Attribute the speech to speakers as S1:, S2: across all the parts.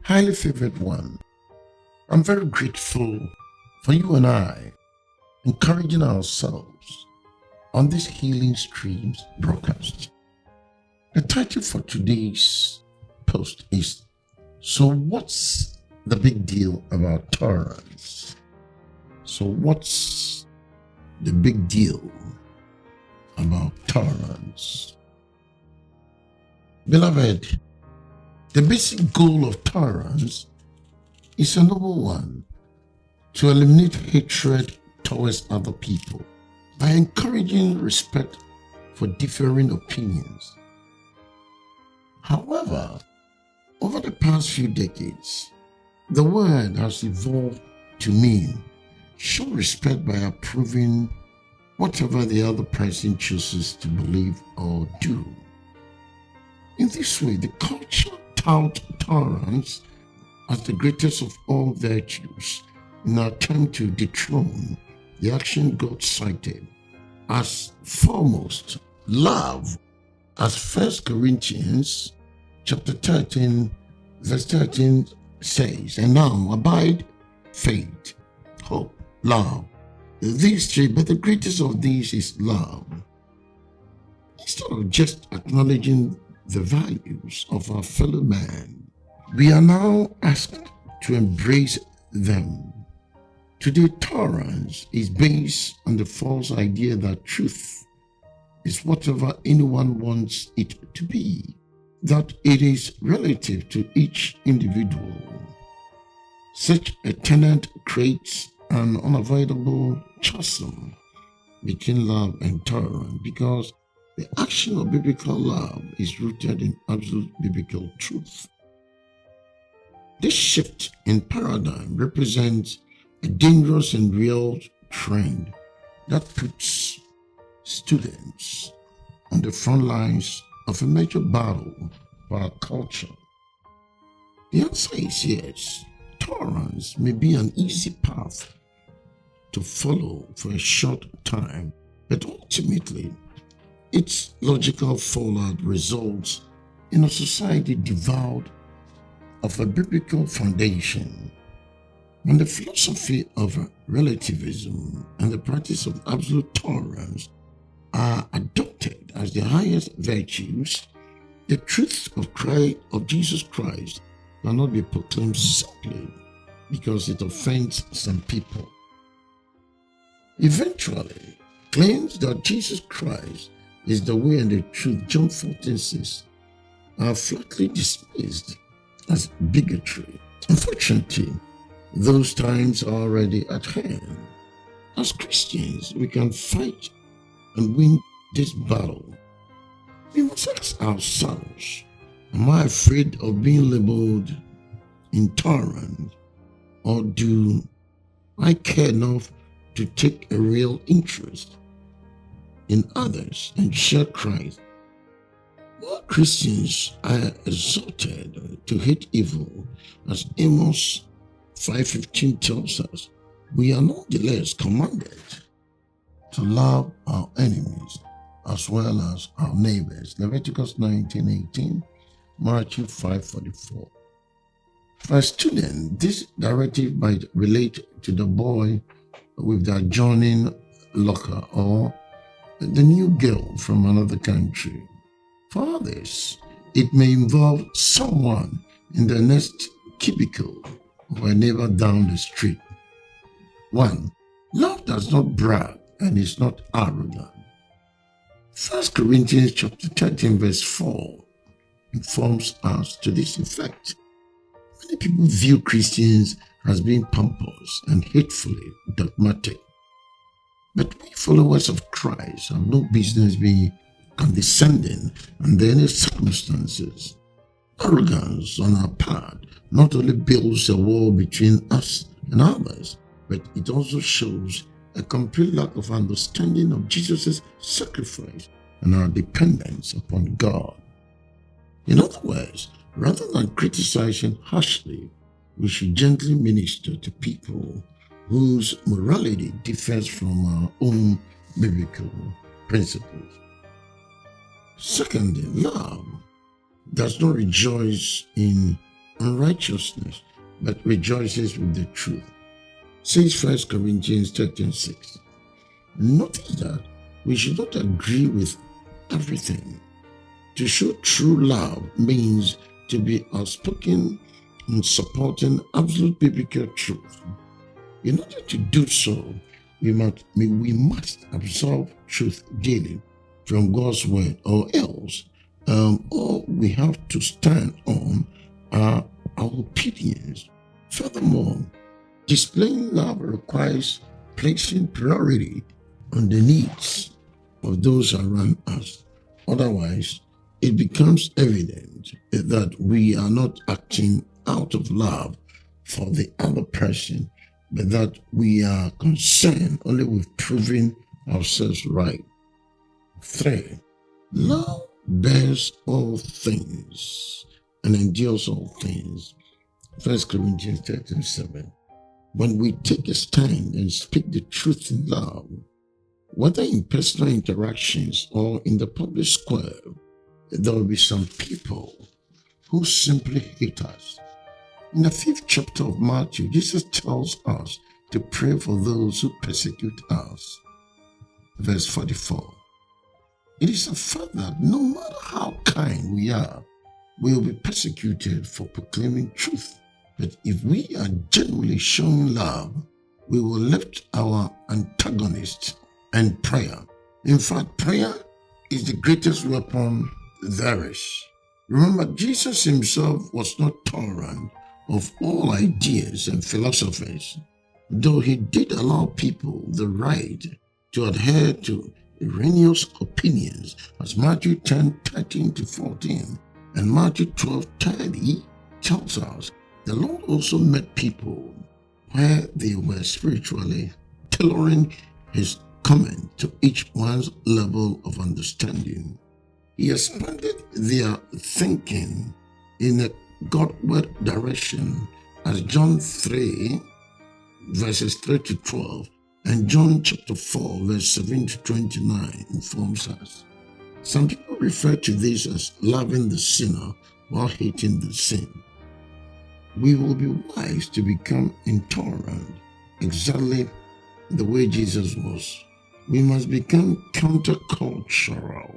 S1: Highly favored one, I'm very grateful for you and I encouraging ourselves on this Healing Streams broadcast. The title for today's post is, So What's the Big Deal About Tolerance? So what's the big deal about tolerance? Beloved, the basic goal of tolerance is a noble one: to eliminate hatred towards other people by encouraging respect for differing opinions. However, over the past few decades, the word has evolved to mean show respect by approving whatever the other person chooses to believe or do. In this way, the culture tout tolerance as the greatest of all virtues in an attempt to dethrone the action God cited as foremost, love, as 1 Corinthians chapter 13 verse 13 says, and now abide faith, hope, love. These three, but the greatest of these is love. Instead of just acknowledging the values of our fellow man, we are now asked to embrace them. Today, tolerance is based on the false idea that truth is whatever anyone wants it to be, that it is relative to each individual. Such a tenet creates an unavoidable chasm between love and tolerance, because the action of biblical love is rooted in absolute biblical truth. This shift in paradigm represents a dangerous and real trend that puts students on the front lines of a major battle for our culture. The answer is yes. Tolerance may be an easy path to follow for a short time, but ultimately, its logical fallout results in a society devoid of a biblical foundation. When the philosophy of relativism and the practice of absolute tolerance are adopted as the highest virtues, the truth of Jesus Christ cannot be proclaimed simply because it offends some people. Eventually, claims that Jesus Christ is the way and the truth, John 14:6, are flatly dismissed as bigotry. Unfortunately, those times are already at hand. As Christians, we can fight and win this battle. We must ask ourselves, am I afraid of being labeled intolerant, or do I care enough to take a real interest in others and share Christ? All Christians are exhorted to hate evil, as Amos 5:15 tells us. We are nonetheless commanded to love our enemies as well as our neighbors. Leviticus 19:18, Matthew 5:44. For a student, this directive might relate to the boy with the adjoining locker or the new girl from another country. For others, it may involve someone in the next cubicle or a neighbor down the street. 1. Love does not brag and is not arrogant. 1 Corinthians chapter 13 verse 4 informs us to this effect. Many people view Christians as being pompous and hatefully dogmatic. But we followers of Christ have no business being condescending under any circumstances. Arrogance on our part not only builds a wall between us and others, but it also shows a complete lack of understanding of Jesus' sacrifice and our dependence upon God. In other words, rather than criticizing harshly, we should gently minister to people whose morality differs from our own biblical principles. Secondly, love does not rejoice in unrighteousness, but rejoices with the truth. Says 1 Corinthians 13:6. Notice that we should not agree with everything. To show true love means to be outspoken in supporting absolute biblical truth. In order to do so, we must absorb truth daily from God's word, or else all we have to stand on are our opinions. Furthermore, displaying love requires placing priority on the needs of those around us. Otherwise, it becomes evident that we are not acting out of love for the other person, but that we are concerned only with proving ourselves right. 3. Love bears all things and endures all things. 1 Corinthians 13:7. When we take a stand and speak the truth in love, whether in personal interactions or in the public square, there will be some people who simply hate us. In the 5th chapter of Matthew, Jesus tells us to pray for those who persecute us. Verse 44. It is a fact that no matter how kind we are, we will be persecuted for proclaiming truth. But if we are genuinely showing love, we will lift our antagonists and prayer. In fact, prayer is the greatest weapon there is. Remember, Jesus himself was not tolerant of all ideas and philosophies, though he did allow people the right to adhere to erroneous opinions, as Matthew 10:13-14 and Matthew 12:30 tells us. The Lord also met people where they were spiritually tailoring his comment to each one's level of understanding. He expanded their thinking in a Godward direction, as John 3, verses 3-12, and John chapter 4, verse 7-29 informs us. Some people refer to this as loving the sinner while hating the sin. We will be wise to become intolerant, exactly the way Jesus was. We must become countercultural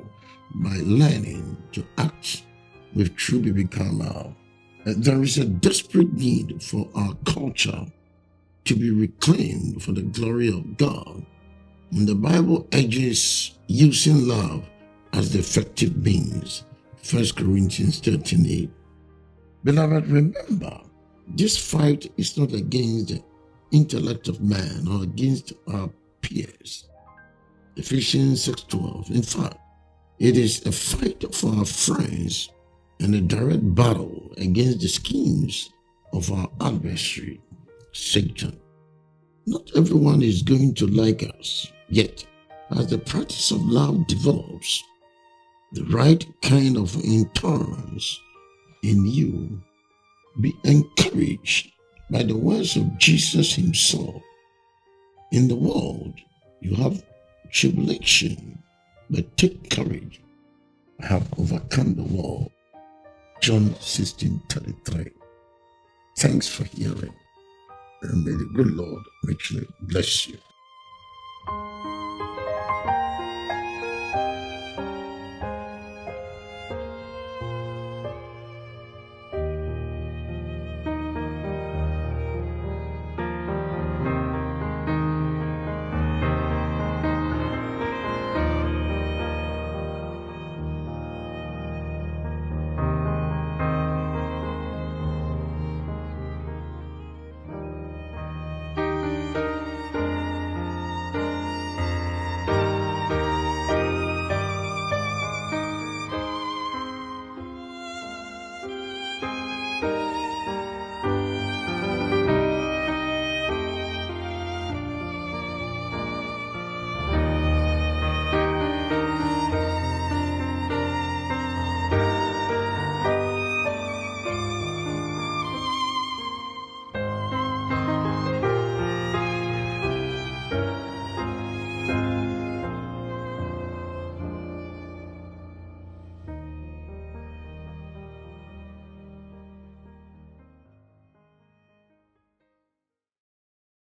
S1: by learning to act with true biblical love. There is a desperate need for our culture to be reclaimed for the glory of God. And the Bible urges using love as the effective means. 1 Corinthians 13:8. Beloved, remember, this fight is not against the intellect of man or against our peers. Ephesians 6:12. In fact, it is a fight for our friends and a direct battle against the schemes of our adversary, Satan. Not everyone is going to like us, yet, as the practice of love develops, the right kind of intolerance in you, be encouraged by the words of Jesus himself. In the world, you have tribulation, but take courage. I have overcome the world. John 16:33. Thanks for hearing, and may the good Lord richly bless you.